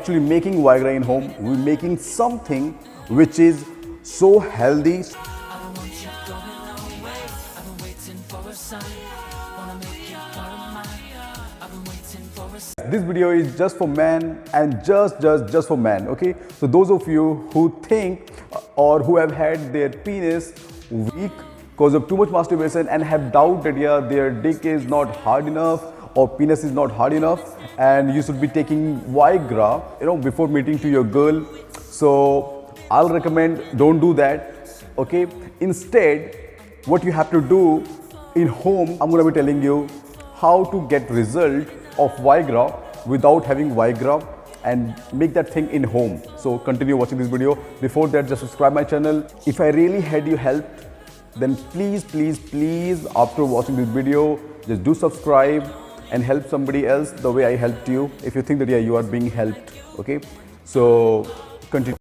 actually making Viagra in home. We're making something which is so healthy. This video is just for men and just for men, okay? So those of you who think or who have had their penis weak because of too much masturbation and have doubt that their dick is not hard enough or penis is not hard enough and you should be taking Viagra, before meeting to your girl. So I'll recommend don't do that, okay? Instead, what you have to do in home, I'm going to be telling you how to get result of Viagra without having Viagra and make that thing in home. So continue watching this video. Before that, just subscribe my channel. If I really had you helped, then please after watching this video, just do subscribe and help somebody else the way I helped you, if you think that you are being helped, okay? So continue.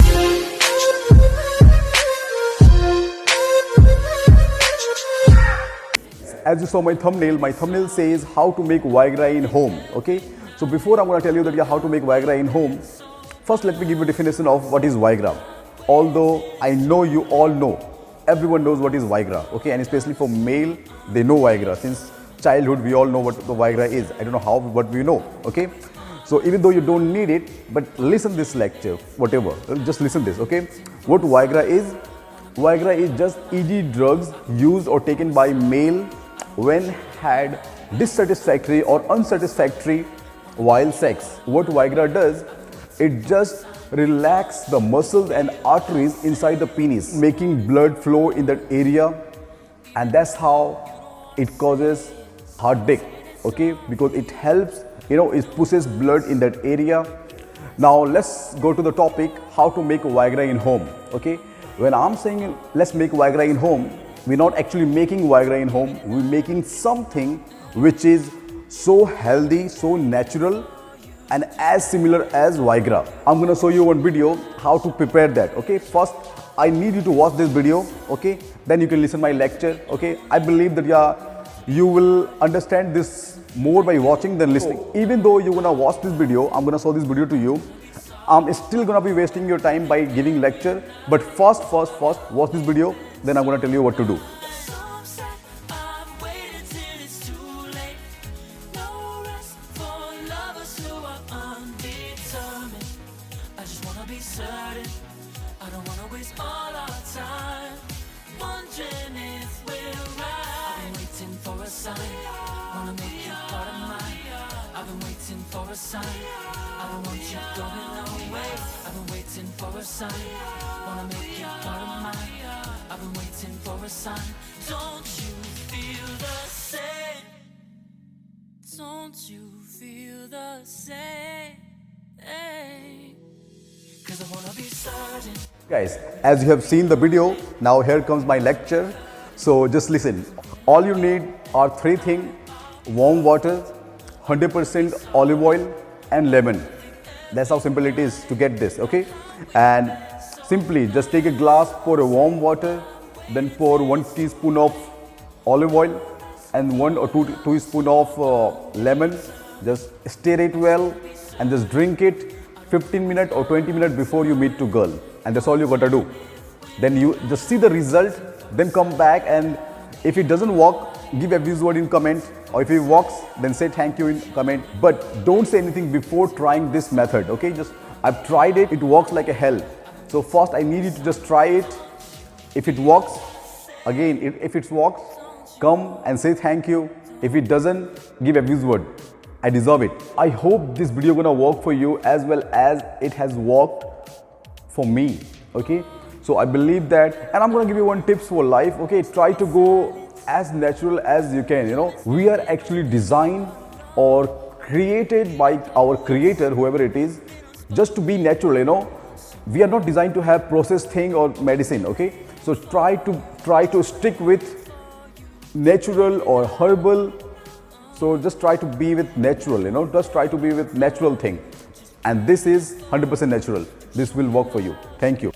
As you saw my thumbnail says how to make Viagra in home, okay? So before I'm going to tell you that how to make Viagra in home, first let me give you a definition of what is Viagra. Although I know you all know, everyone knows what is Viagra, okay? And especially for male, they know Viagra. Since childhood, we all know what the Viagra is. I don't know how, but we know, okay? So even though you don't need it, but listen this lecture, whatever, just listen this, okay? What Viagra is just ED drugs used or taken by male when had dissatisfactory or unsatisfactory while sex. What Viagra does, it just relax the muscles and arteries inside the penis, making blood flow in that area, and that's how it causes hard dick, okay? Because it helps, it pushes blood in that area. Now let's go to the topic, how to make Viagra in home, okay? When I'm saying let's make Viagra in home, we're not actually making Viagra in home. We're making something which is so healthy, so natural, and as similar as Viagra. I'm going to show you one video how to prepare that, okay? First, I need you to watch this video, okay? Then you can listen my lecture, okay? I believe that you will understand this more by watching than listening. Even though you're going to watch this video, I'm going to show this video to you. I'm still going to be wasting your time by giving lecture, but first watch this video, then I'm going to tell you what to do. I don't want you going away. I've been waiting for a sign. Wanna make you part of mine. I've been waiting for a sign. Don't you feel the same? Don't you feel the same? 'Cause I wanna be certain. Guys, as you have seen the video, now here comes my lecture. So just listen. All you need are three things: warm water, 100% olive oil, and lemon. That's how simple it is to get this, okay? And simply just take a glass, pour a warm water, then pour 1 teaspoon of olive oil and 1 or 2 teaspoon of lemon. Just stir it well and just drink it 15 minutes or 20 minutes before you meet to girl. And that's all you gotta do. Then you just see the result, then come back, and if it doesn't work, give a word in comment, or if it works, then say thank you in comment. But don't say anything before trying this method, okay? Just, I've tried it, it works like a hell. So first I need you to just try it. If it works, again, if it works, come and say thank you. If it doesn't, give a word. I deserve it. I hope this video gonna work for you as well as it has worked for me, okay? So I believe that, and I'm gonna give you one tips for life, okay? Try to go as natural as you can, We are actually designed or created by our creator, whoever it is, just to be natural, We are not designed to have processed thing or medicine, okay? So try to stick with natural or herbal. So just try to be with natural, Just try to be with natural thing. And this is 100% natural. This will work for you. Thank you.